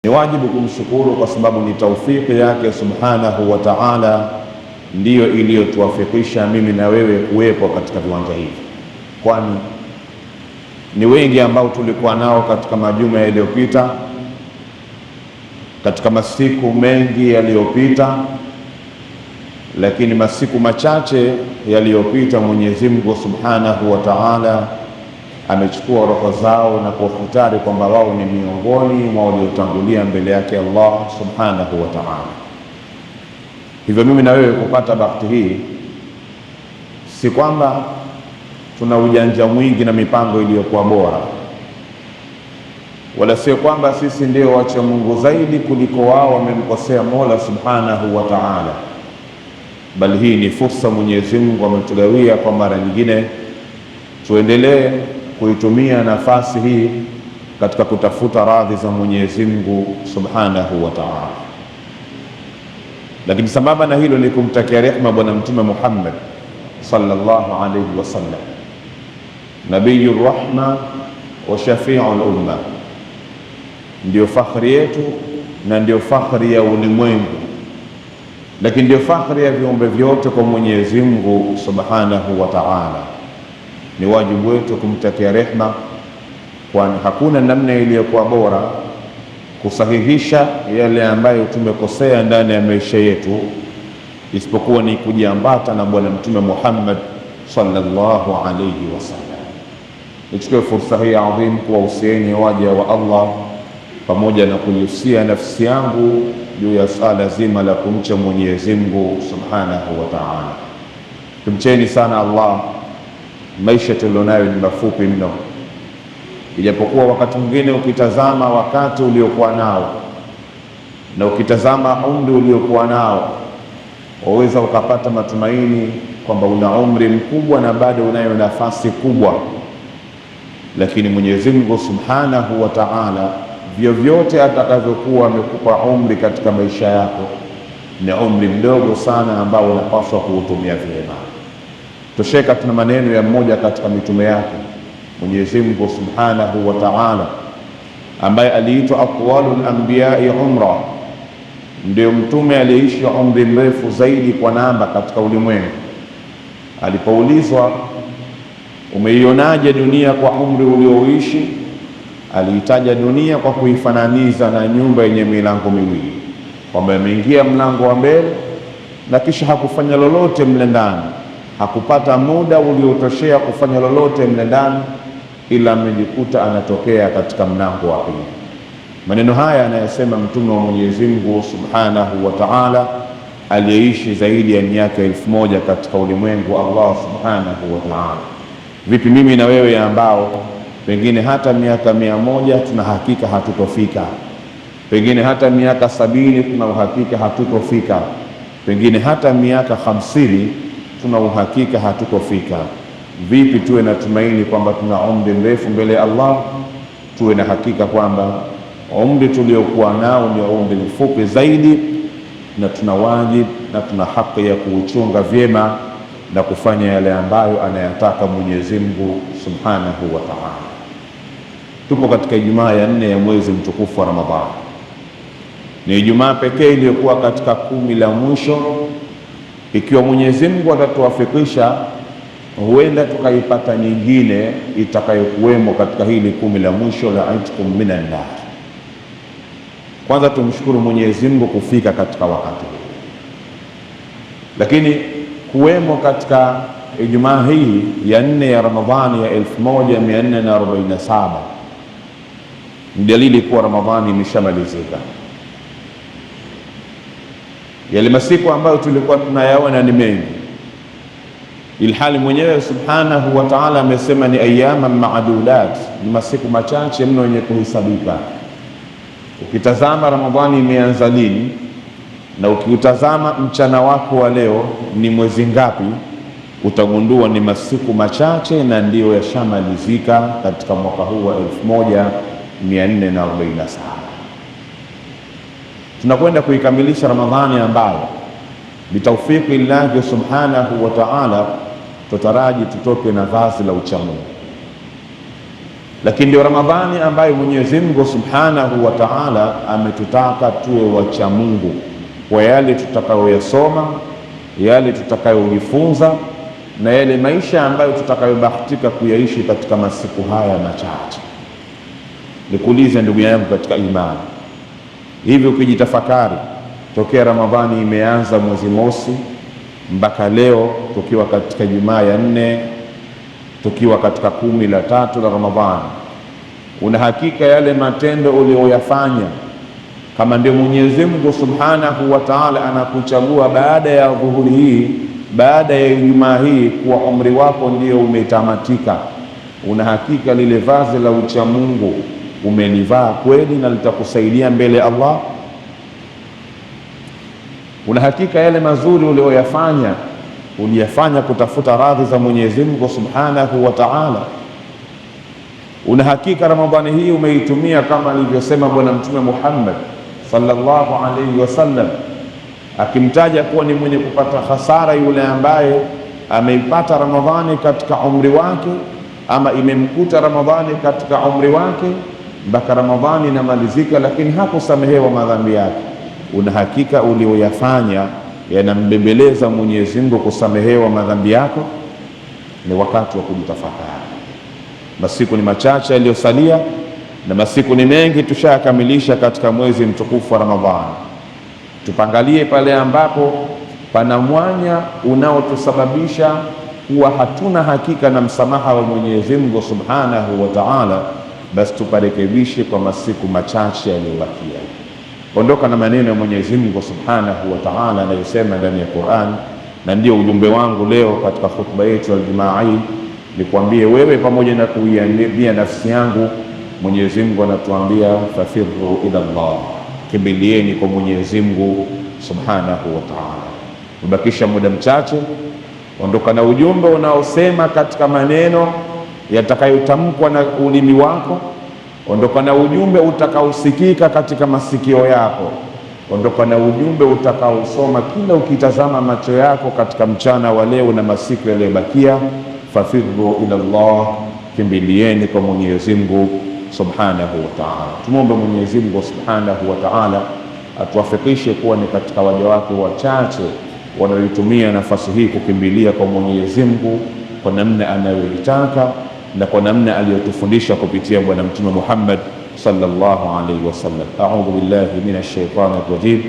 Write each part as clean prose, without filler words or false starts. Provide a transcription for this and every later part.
Ni wajibu kumshukuru kwa sababu ni taufiki yake subhanahu wa ta'ala ndiyo iliyotuwafikisha mimi na wewe kuwepo katika viwanja hivi, kwani ni wengi ambao tulikuwa nao katika majuma yaliyopita, katika masiku mengi yaliyopita, lakini masiku machache yaliyopita Mwenyezi Mungu subhanahu wa ta'ala amechukua roho zao na kuwafutari kwamba wao ni miongoni mwa waliotangulia mbele yake Allah subhanahu wa ta'ala. Hivyo mimi na wewe kupata bahati hii, si kwamba tuna ujanja mwingi na mipango iliyokuwa bora, wala sio kwamba sisi ndio wacha Mungu zaidi kuliko wao wamemkosea Mola subhanahu wa ta'ala, bali hii ni fursa Mwenyezi Mungu ametugawia kwa mara nyingine tuendelee kuitumia nafasi hii katika kutafuta radhi za Mwenyezi Mungu subhanahu wa ta'ala. Lakini sambamba na hilo ni kumtakia rehema Bwana Mtume Muhammad sallallahu alayhi wasallam, nabiyur rahma wa shafi'ul umma, ndio fakhri yetu na ndio fakhri ya ulimwengu, lakini ndio fakhri ya viumbe vyote kwa Mwenyezi Mungu subhanahu wa ta'ala. Ni wajibu wetu kumtakia rehema, kwani hakuna namna iliyokuwa bora kusahihisha yale ambayo tumekosea ndani ya maisha yetu isipokuwa ni kujiambata na Bwana Mtume Muhammad sallallahu alayhi wasallam. Nichukue fursa hii adhim kuwahusieni waja wa Allah pamoja na kuihusia nafsi yangu juu ya sala zima la kumcha Mwenyezi Mungu subhanahu wa ta'ala. Tumcheni sana Allah. Maisha tulionayo ni mafupi mno, ijapokuwa wakati mwingine ukitazama wakati uliokuwa nao na ukitazama umri uliokuwa nao waweza ukapata matumaini kwamba una umri mkubwa na bado unayo nafasi kubwa, lakini Mwenyezi Mungu subhanahu wa ta'ala vyovyote atakavyokuwa amekupa umri katika maisha yako ni umri mdogo sana ambao unapaswa kuutumia vyema. Tosheka tuna maneno ya mmoja katika mitume yake Mwenyezi Mungu subhanahu wa ta'ala, ambaye aliitwa atwalul anbiya'i umra, ndio mtume aliyeishi umri mrefu zaidi kwa namba katika ulimwengu. Alipoulizwa umeionaje dunia kwa umri ulioishi, aliitaja dunia kwa kuifananiza na nyumba yenye milango miwili, kwamba ameingia mlango wa mbele na kisha hakufanya lolote mle ndani, hakupata muda uliotoshea kufanya lolote mle ndani, ila amejikuta anatokea katika mlango wa pili. Maneno haya anayasema mtume wa Mwenyezi Mungu subhanahu wa ta'ala aliyeishi zaidi ya miaka 1000 katika ulimwengu Allah subhanahu wa ta'ala. Vipi mimi na wewe ambao pengine hata miaka 100 tuna hakika hatutofika, pengine hata miaka 70 tuna uhakika hatutofika, pengine hata miaka 50 tuna uhakika hatutofika. Vipi tuwe na tumaini kwamba tuna umri mrefu mbele ya Allah, tuwe na hakika kwamba umri tuliokuwa nao ni umri mfupi zaidi, na tuna wajibu na tuna haki ya kuuchunga vyema na kufanya yale ambayo anayataka Mwenyezi Mungu subhanahu wa ta'ala. Tupo katika Ijumaa ya 4 ya mwezi mtukufu wa Ramadhani. Ni Ijumaa pekee iliyokuwa katika 10 la mwisho. Ikiwa Mwenyezi Mungu atatuwafikisha, huenda tukaipata nyingine itakayokuwemo katika hili 10 la mwisho la itqum minan nar. Kwanza tumshukuru Mwenyezi Mungu kufika katika wakati huu, lakini kuwemo katika Ijumaa hii ya 4 ya Ramadhani ya 1447 ni dalili kuwa Ramadhani imeshamalizika. Yale masiku ambayo tulikuwa tunayaona ni mengi, ilhali mwenyewe subhanahu wa ta'ala amesema ni ayyaman ma'dudat, ni masiku machache mno yenye kuhesabika. Ukitazama Ramadhani imeanza lini na ukiutazama mchana wako wa leo ni mwezi ngapi, utagundua ni masiku machache na ndiyo yashamalizika katika mwaka huu wa 1447. Tunakwenda kuikamilisha Ramadhani ambayo bitawfiki llahi subhanahu wa ta'ala tutaraji tutoke na vazi la uchamungu. Lakini ndio Ramadhani ambayo Mwenyezi Mungu Subhanahu wa Ta'ala ametutaka tuwe wacha Mungu kwa yale tutakayoyasoma, yale tutakayojifunza na yale maisha ambayo tutakayobahatika kuyaishi katika masiku haya machache. Nikuulize ndugu yangu katika imani, hivi ukijitafakari tokea Ramadhani imeanza mwezi mosi mpaka leo tukiwa katika Jumaa ya 4, tukiwa katika 13 la Ramadhani, una hakika yale matendo uliyoyafanya, kama ndio Mwenyezi Mungu Subhanahu wa Ta'ala anakuchagua baada ya dhuhuri hii, baada ya Ijumaa hii, kuwa umri wako ndio umetamatika, una hakika lile vazi la ucha Mungu umelivaa kweli na litakusaidia mbele ya Allah? Una hakika yale mazuri uliyoyafanya uliyafanya kutafuta radhi za Mwenyezi Mungu Subhanahu wa Ta'ala? Una hakika Ramadhani hii umeitumia kama alivyosema Bwana Mtume Muhammad sallallahu alaihi wasallam, akimtaja kuwa ni mwenye kupata hasara yule ambaye ameipata Ramadhani katika umri wake, ama imemkuta Ramadhani katika umri wake mpaka Ramadhani inamalizika, lakini hakusamehewa madhambi yake. Una hakika ulioyafanya yanambembeleza Mwenyezi Mungu kusamehewa madhambi yako? Ni wakati wa kujitafakari. Masiku ni machache yaliyosalia na masiku ni mengi tushakamilisha katika mwezi mtukufu wa Ramadhani. Tupangalie pale ambapo pana mwanya unaotusababisha kuwa hatuna hakika na msamaha wa Mwenyezi Mungu Subhanahu wa Ta'ala, basi tuparekebishe kwa masiku machache yaliyobakia. Ondoka na maneno ya Mwenyezi Mungu Subhanahu wa Ta'ala anayosema ndani ya Qur'an, na ndio ujumbe wangu leo katika khutba yetu ya Ijumaa hii, nikwambie wewe pamoja na kuiambia nafsi yangu. Mwenyezi Mungu anatuambia fafirru ila Allah, kimbilieni kwa Mwenyezi Mungu Subhanahu wa Ta'ala. Ubakisha muda mchache, ondoka na ujumbe unaosema katika maneno yatakayotamkwa na ulimi wako, ondoka na ujumbe utakaosikika katika masikio yako, ondoka na ujumbe utakaosoma kila ukitazama macho yako katika mchana wa leo na masiku yaliyobakia. Fafirru ila Allah, kimbilieni kwa Mwenyezi Mungu Subhanahu wa Ta'ala. Tumombe Mwenyezi Mungu Subhanahu wa Ta'ala atuwafikishe kuwa ni katika waja wake wachache wanaoitumia nafasi hii kukimbilia kwa Mwenyezi Mungu kwa namna anayoitaka na kwa namna aliyotufundisha kupitia Bwana Mtume Muhammad sallallahu alaihi wasallam. A'udhu billahi minash shaitanir rajim.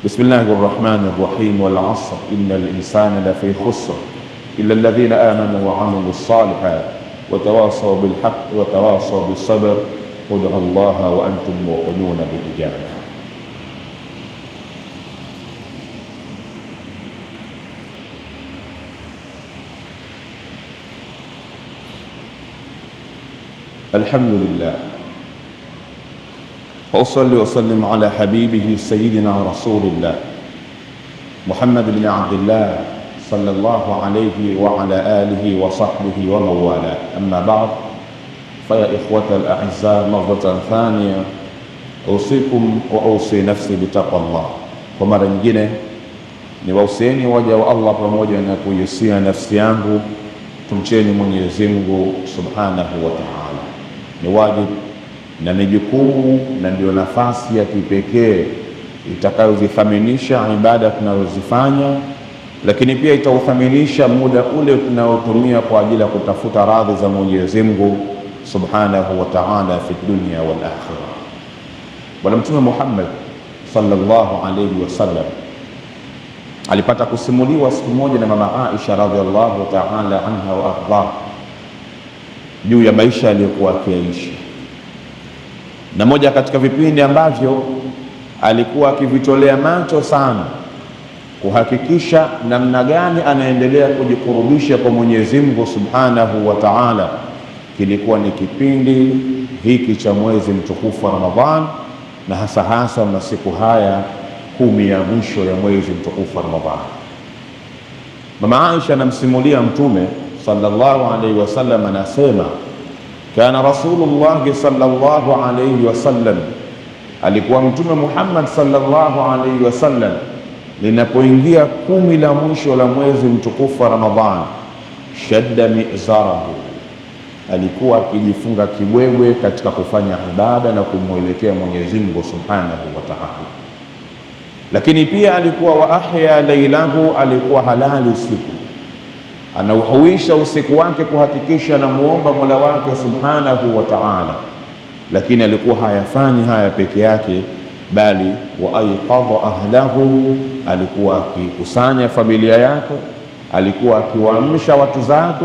Bismillahir rahmanir rahim. Wal 'asr innal insana lafi khusr illa alladhina amanu wa 'amilus salihat wa tawasaw bil haqqi wa tawasaw bis sabr. Ud'u Allaha wa antum muqinuna bil ijabah. Alhamdulillah wa usalli wa sallim ala habibihi sayyidina rasulillah Muhammad ibn Abdillah sallallahu alayhi wa ala alihi wa sahbihi wa mawala. Amma ba'd, fa ya ikhwata al-a'izza, marratan thaniya usikum wa usi nafsi bitaqwallah. Kwa mara nyingine ni wausieni waja wa Allah pamoja na kuihusia nafsi yangu tumcheni Mwenyezi Mungu Subhanahu wa Ta'ala. Ni wajibu na ni jukumu na ndio nafasi ya kipekee itakayozithaminisha ibada tunazozifanya, lakini pia itauthaminisha muda ule tunaotumia kwa ajili ya kutafuta radhi za Mwenyezi Mungu Subhanahu wa Ta'ala fi dunya wal akhirah. Bwana Mtume Muhammad sallallahu alayhi wasallam alipata kusimuliwa siku moja na mama Aisha radhiallahu ta'ala anha wa arda juu ya maisha aliyokuwa akiishi, na moja katika vipindi ambavyo alikuwa akivitolea macho sana kuhakikisha namna gani anaendelea kujikurubisha kwa Mwenyezi Mungu Subhanahu wa Ta'ala kilikuwa ni kipindi hiki cha mwezi mtukufu wa Ramadhan, na hasa hasa masiku haya 10 ya mwisho ya mwezi mtukufu wa Ramadhan. Mama Aisha anamsimulia Mtume sallallahu alayhi wasallam, anasema kana Rasulullah sallallahu alayhi wasallam, alikuwa Mtume Muhammad sallallahu alayhi wasallam linapoingia 10 la mwisho la mwezi mtukufu wa Ramadhan, shadda mizarahu, alikuwa akijifunga kibwebwe katika kufanya ibada na kumwelekea Mwenyezi Mungu Subhanahu wa Ta'ala. Lakini pia alikuwa wa ahya lailahu, alikuwa halali usiku, anauhuisha usiku wake kuhakikisha anamuomba Mola wake Subhanahu wa Ta'ala. Lakini alikuwa hayafanyi haya peke yake, bali wa aiqadha ahlahu, alikuwa akikusanya familia yake, alikuwa akiwaamsha watu zake,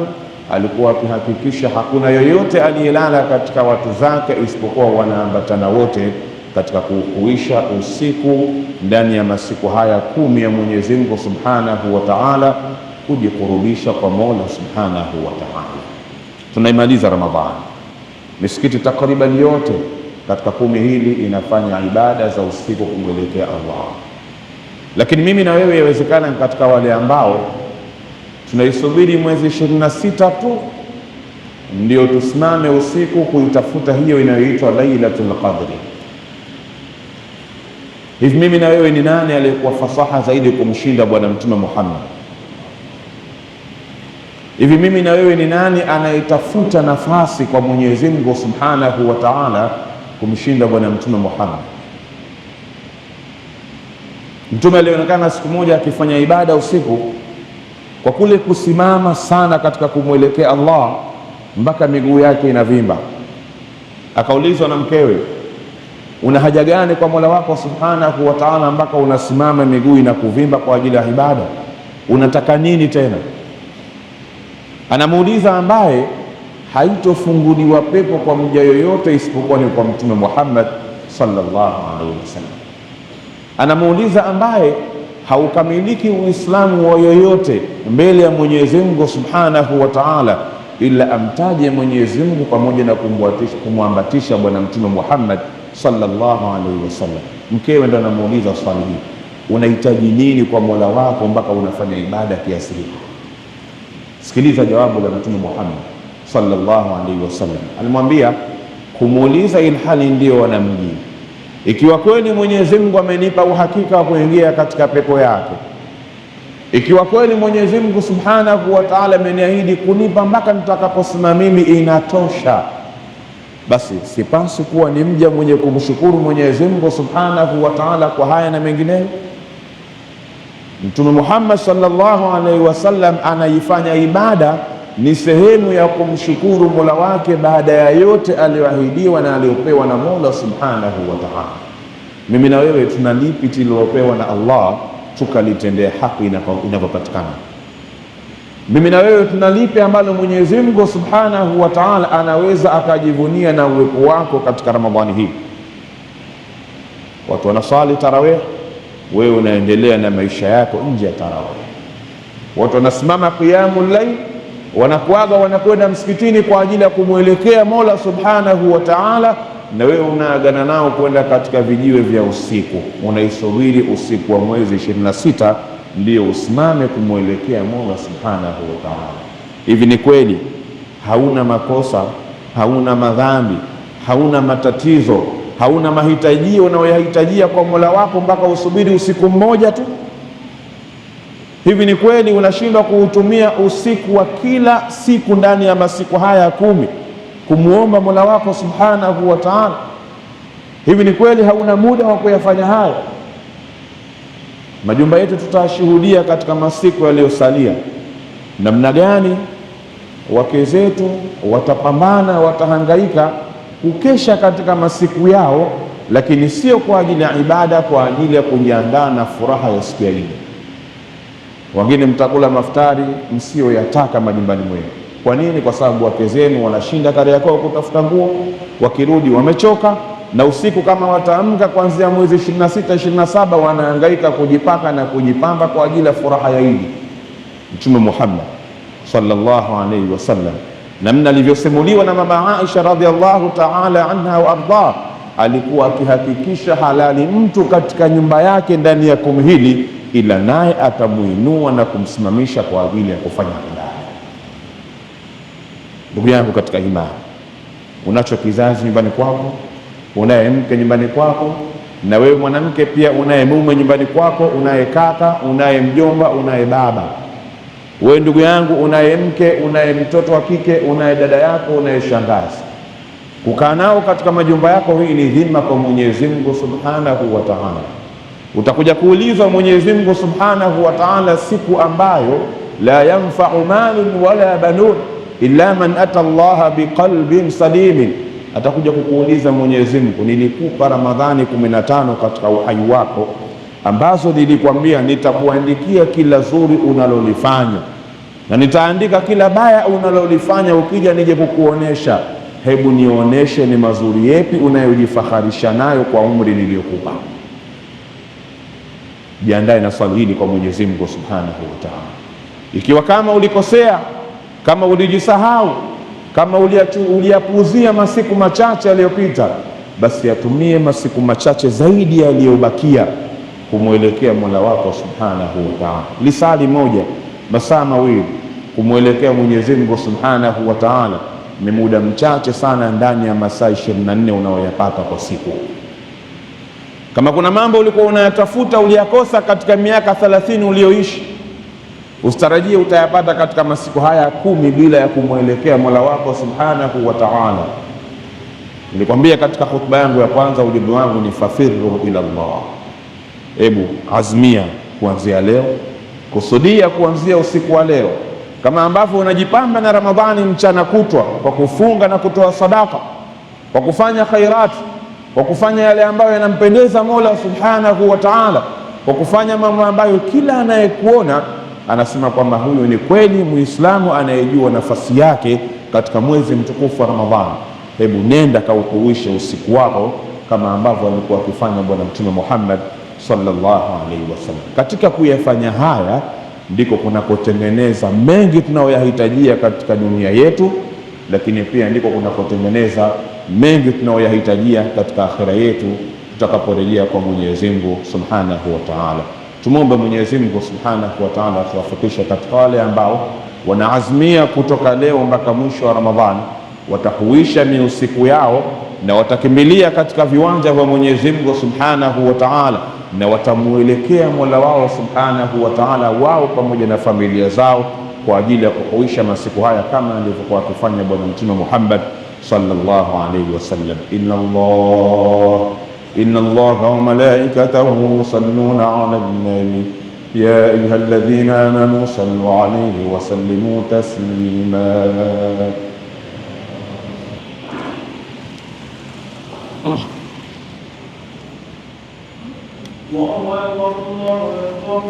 alikuwa akihakikisha hakuna yoyote aliyelala katika watu zake isipokuwa wanaambatana wote katika kuhuisha usiku ndani ya masiku haya 10 ya Mwenyezi Mungu Subhanahu wa Ta'ala, kujikurubisha kwa Mola Subhanahu wa Ta'ala. Tunaimaliza Ramadhani, misikiti takriban yote katika 10 hili inafanya ibada za usiku kumwelekea Allah. Lakini mimi na wewe yawezekana katika wale ambao tunaisubiri mwezi 26 tu ndio tusimame usiku kuitafuta hiyo inayoitwa Lailatul Qadri. Hivi mimi na wewe ni nani aliyekuwa fasaha zaidi kumshinda Bwana Mtume Muhammad? Hivi mimi na wewe ni nani anayetafuta nafasi kwa Mwenyezi Mungu Subhanahu wa Ta'ala kumshinda Bwana Mtume Muhammad? Mtume alionekana siku moja akifanya ibada usiku, kwa kule kusimama sana katika kumwelekea Allah mpaka miguu yake inavimba. Akaulizwa na mkewe, una haja gani kwa Mola wako Subhanahu wa Ta'ala mpaka unasimama miguu inakuvimba kwa ajili ya ibada? Unataka nini tena? Anamuuliza ambaye haitofunguliwa pepo kwa mja yoyote isipokuwa ni kwa Mtume Muhammad sallallahu alaihi wasallam. Anamuuliza ambaye haukamiliki Uislamu wa yoyote mbele ya Mwenyezi Mungu Subhanahu wa Ta'ala ila amtaje Mwenyezi Mungu pamoja na kumwambatisha Bwana Mtume Muhammad sallallahu alaihi wasallam. Mkewe ndo anamuuliza swali hili, unahitaji nini kwa Mola wako mpaka unafanya ibada kiasi hiki? Sikiliza jawabu la Mtume Muhammad sallallahu alaihi wasallam. Alimwambia, kumuuliza ilhali ndio wanamjia. Ikiwa kweli Mwenyezi Mungu amenipa uhakika wa kuingia katika pepo yake, ikiwa kweli Mwenyezi Mungu Subhanahu wa Ta'ala ameniahidi kunipa mpaka nitakaposema mimi inatosha, basi sipasi kuwa ni mja mwenye kumshukuru Mwenyezi Mungu Subhanahu wa Ta'ala kwa haya na mengineyo? Mtume Muhammad sallallahu alaihi wasallam anaifanya ibada ni sehemu ya kumshukuru Mola wake baada ya yote aliyoahidiwa na aliyopewa na Mola Subhanahu wa Ta'ala. Mimi na wewe tuna lipi tulilopewa na Allah tukalitendea haki inavyopatikana? Mimi na wewe tuna lipi ambalo Mwenyezi Mungu Subhanahu wa Ta'ala anaweza akajivunia na uwepo wako katika Ramadhani hii? Watu wanasali tarawih, wewe unaendelea na maisha yako nje ya tarawih. Watu wanasimama qiyamul layl, wanakuaga wanakwenda msikitini kwa ajili ya kumwelekea Mola Subhanahu wa Ta'ala, na wewe unaagana nao kwenda katika vijiwe vya usiku. Unaisubiri usiku wa mwezi 26 ndio usimame kumwelekea Mola Subhanahu wa Ta'ala. Hivi ni kweli hauna makosa, hauna madhambi, hauna matatizo, hauna mahitaji unayohitajia kwa Mola wako mpaka usubiri usiku mmoja tu? Hivi ni kweli unashindwa kuutumia usiku wa kila siku ndani ya masiku haya 10 kumuomba Mola wako Subhanahu wa Ta'ala? Hivi ni kweli hauna muda wa kuyafanya haya? Majumba yetu tutashuhudia katika masiku yaliyosalia namna gani wake zetu watapambana, watahangaika kukesha katika masiku yao, lakini sio kwa ajili ya ibada, kwa ajili ya kujiandaa na furaha ya siku ya Eid. Wengine mtakula maftari msioyataka majumbani mwenu. Kwa nini? Kwa sababu wake zenu wanashinda Kariakoo kutafuta nguo, wakirudi wamechoka, na usiku kama wataamka kuanzia mwezi 26 27 wanahangaika kujipaka na kujipamba kwa ajili ya furaha ya Eid. Mtume Muhammad sallallahu alaihi wasallam, namna alivyosimuliwa na mama Aisha radhiallahu ta'ala anha wa arda, alikuwa akihakikisha halali mtu katika nyumba yake ndani ya 10 hili, ila naye atamuinua na kumsimamisha kwa ajili ya kufanya ibada. Ndugu yangu katika imani, unacho kizazi nyumbani kwako, unaye mke nyumbani kwako, na wewe mwanamke pia unaye mume nyumbani kwako, unaye kaka, unaye mjomba, unaye baba. Wewe ndugu yangu, unaye mke, unaye mtoto wa kike, unaye dada yako, unaye shangazi, kukaa nao katika majumba yako, hii ni dhima kwa Mwenyezi Mungu Subhanahu wa Ta'ala. Utakuja kuulizwa Mwenyezi Mungu Subhanahu wa Ta'ala siku ambayo la yanfa'u malun wala banun illa man ata Allah biqalbin salimin. Atakuja kukuuliza Mwenyezi Mungu, nilikupa Ramadhani 15 katika uhai wako, ambazo nilikwambia nitakuandikia kila zuri unalolifanya na nitaandika kila baya unalolifanya, ukija nije kukuonesha, hebu nionyeshe ni mazuri yepi unayojifaharisha nayo kwa umri niliyokupa. Jiandae na swali hili kwa Mwenyezi Mungu Subhanahu wa Ta'ala. Ikiwa kama ulikosea, kama ulijisahau, kama uliyapuuzia masiku machache yaliyopita, basi yatumie masiku machache zaidi yaliyobakia kumwelekea Mola wako Subhanahu wa Ta'ala. Lisali moja, masaa mawili kumwelekea Mwenyezi Mungu Subhanahu wa Ta'ala ni muda mchache sana ndani ya masaa 24 unaoyapata kwa siku. Kama kuna mambo ulikuwa unayatafuta uliyakosa katika miaka 30 ulioishi, usitarajie utayapata katika masiku haya 10 bila ya kumwelekea Mola wako Subhanahu wa Ta'ala. Nilikwambia katika hutuba yangu ya kwanza, ujumbe wangu ni fafirru ila Allah. Hebu azmia kuanzia leo, kusudia kuanzia usiku wa leo, kama ambavyo unajipamba na Ramadhani mchana kutwa kwa kufunga na kutoa sadaka, kwa kufanya khairati, kwa kufanya yale ambayo yanampendeza Mola Subhanahu wa Ta'ala, kwa kufanya mambo ambayo kila anayekuona anasema kwamba huyu ni kweli Muislamu anayejua nafasi yake katika mwezi mtukufu wa Ramadhani. Hebu nenda kaukuishe usiku wako kama ambavyo alikuwa akifanya Bwana Mtume Muhammad sallallahu alaihi wasallam. Katika kuyafanya haya ndiko kunakotengeneza mengi tunayoyahitajia katika dunia yetu, lakini pia ndiko kunakotengeneza mengi tunayoyahitajia katika akhira yetu tutakaporejea kwa Mwenyezi Mungu Subhanahu wa Ta'ala. Tumombe Mwenyezi Mungu Subhanahu wa Ta'ala tuwafikishe katika wale ambao wanaazimia kutoka leo mpaka mwisho wa Ramadhani watahuisha ni usiku yao na watakimbilia katika viwanja vya Mwenyezi Mungu Subhanahu wa Ta'ala na watamuelekea Mola wao Subhanahu wa Ta'ala, wao pamoja na familia zao, kwa ajili ya kuhuisha masiku haya kama alivyokuwa akifanya Bwana Mtume Muhammad sallallahu alayhi wasallam. Inna Allaha wa malaikatahu yusalluna 'alan nabi ya ayyuhalladhina amanu sallu alayhi wa sallimu taslima. الله أكبر الله أكبر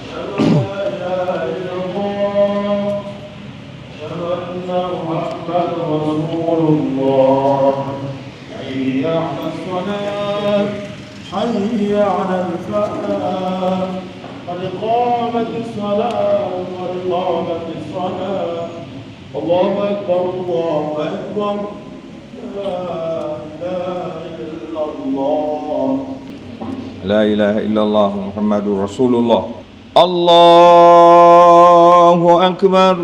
أشهد أن لا إله إلا الله أشهد أن محمدا رسول الله. حي على الصلاة حي على الفلاح قد قامت الصلاة قد قامت الصلاة. الله أكبر الله أكبر لا إله إلا الله لا إله إلا الله محمد رسول الله. الله أكبر.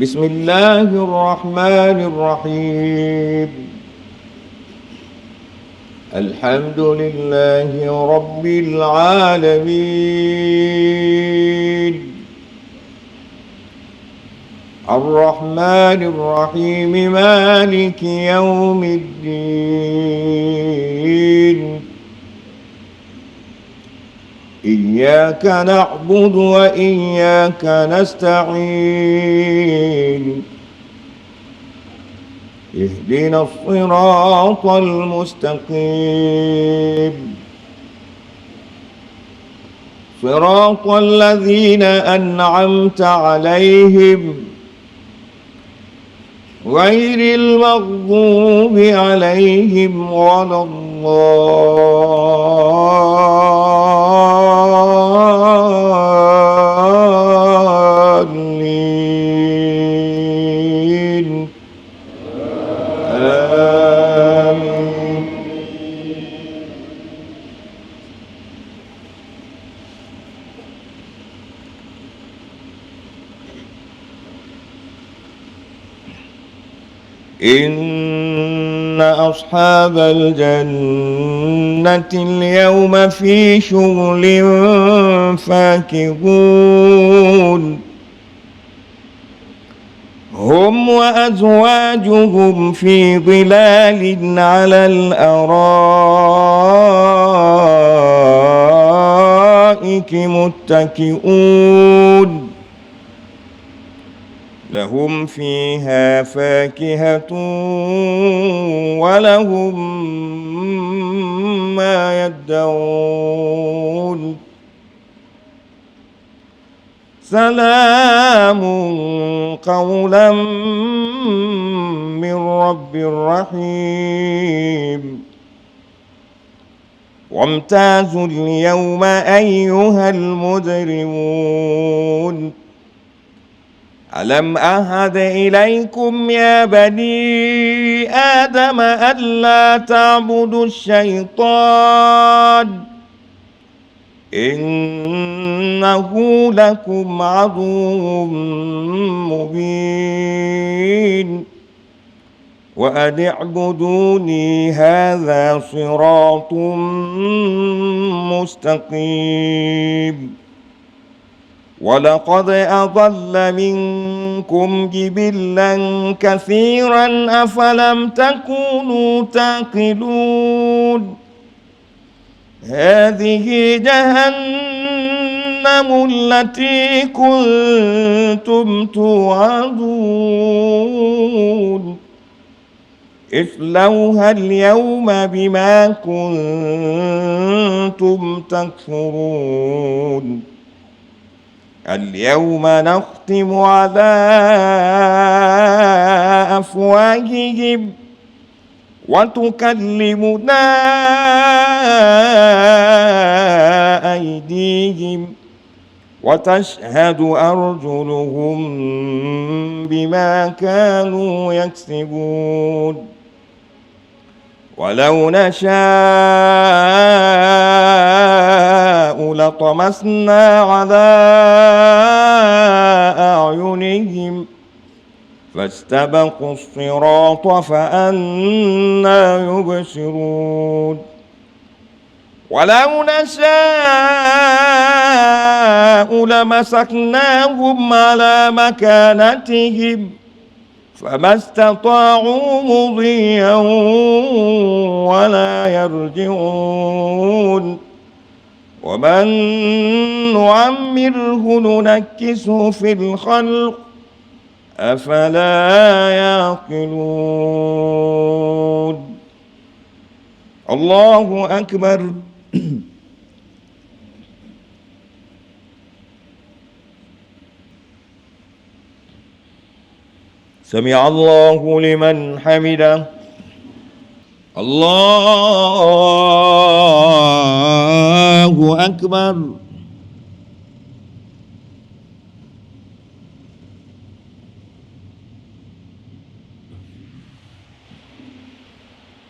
بسم الله الرحمن الرحيم. الحمد لله رب العالمين الرحمن الرحيم مالك يوم الدين. إياك نعبد وإياك نستعين. اهدنا الصراط المستقيم صراط الذين أنعمت عليهم غير المغضوب عليهم ولا الضالين. آمين. إن أصحاب الجنة اليوم في شغل فاكهون هم وأزواجهم في ظلال على الأرائك متكئون لهم فيها فاكهة ولهم ما يدعون سلام قولا من رب رحيم وامتازوا اليوم أيها المجرمون ألم أعهد إليكم يا بني آدم ألا تعبدوا الشيطان إنه لكم عدو مبين وأن اعبدوني هذا صراط مستقيم ولقد أضل منكم جبلا كثيرا أفلم تكونوا تعقلون هذه جهنم التي كنتم توعدون اصلوها اليوم بما كنتم تكفرون اليوم نختم على أفواههم وتكلمنا أيديهم وتشهد أرجلهم بما كانوا يكسبون ولو نشاء لطمسنا على أعينهم فاستبقوا الصراط فأنى يبصرون ولو نشاء لمسكناهم على مكانتهم فما استطاعوا مضيا ولا يرجعون ومن نعمره ننكسه في الخلق أفلا يعقلون الله أكبر سمع الله لمن حمده الله أكبر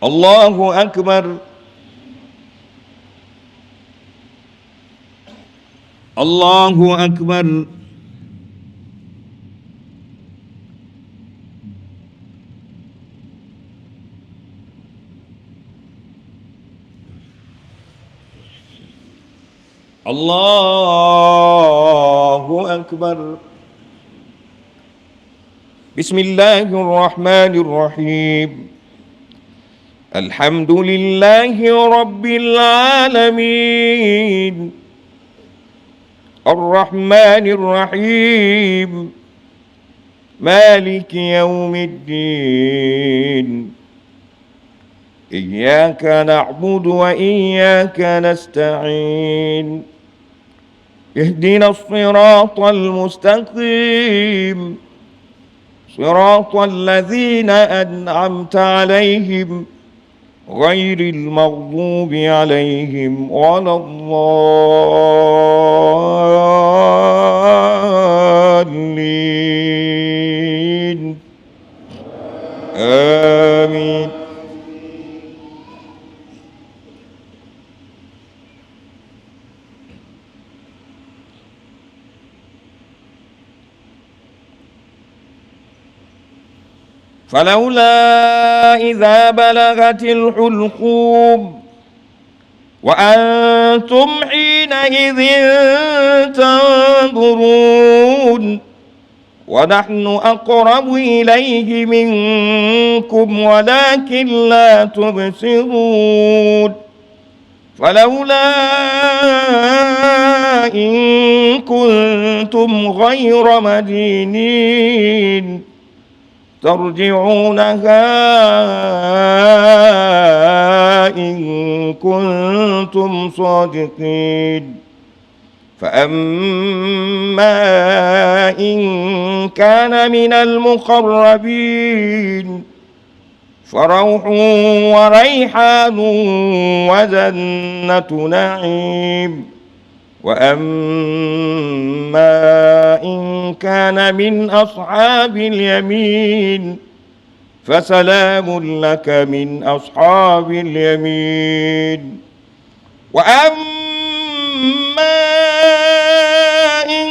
الله أكبر الله أكبر الله أكبر بسم الله الرحمن الرحيم الحمد لله رب العالمين الرحمن الرحيم مالك يوم الدين إياك نعبد وإياك نستعين اهدنا الصراط المستقيم صراط الذين أنعمت عليهم غير المغضوب عليهم ولا الضالين آمين فلولا إذا بلغت الحلقوم وأنتم حينئذ تنظرون ونحن أقرب إليه منكم ولكن لا تبصرون فلولا إن كنتم غير مدينين ترجعونها إن كنتم صادقين فأما إن كان من المقربين فروح وريحان وجنة نعيم وأما إن كان من أصحاب اليمين فسلام لك من أصحاب اليمين وأما إن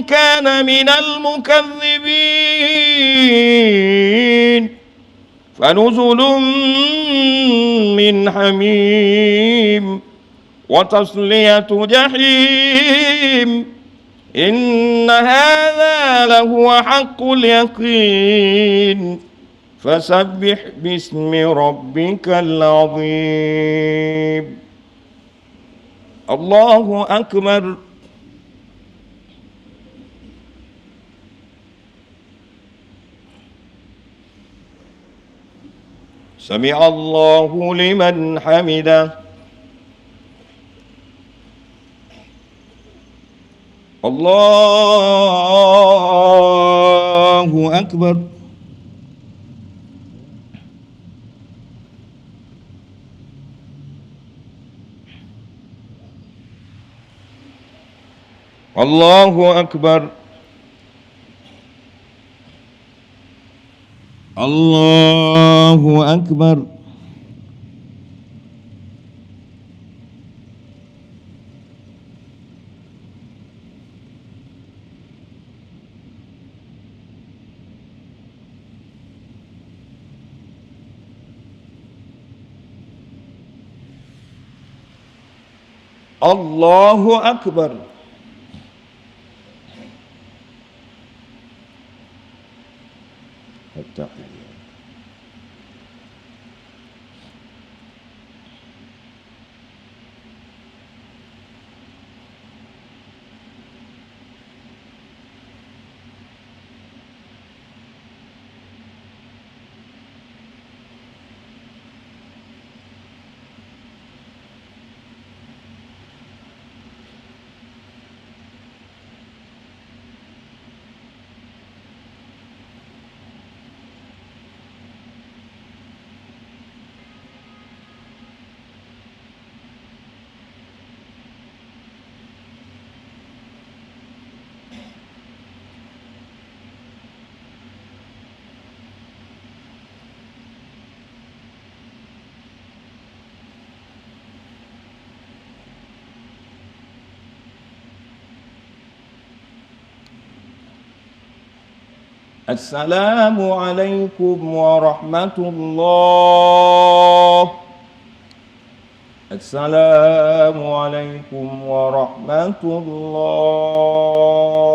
كان من المكذبين فنزل من حميم وتصلية جحيم إن هذا لهو حق اليقين فسبح باسم ربك العظيم. الله أكبر. سمع الله لمن حمده. الله أكبر. الله أكبر. الله أكبر. الله أكبر. السلام عليكم ورحمة الله. السلام عليكم ورحمة الله.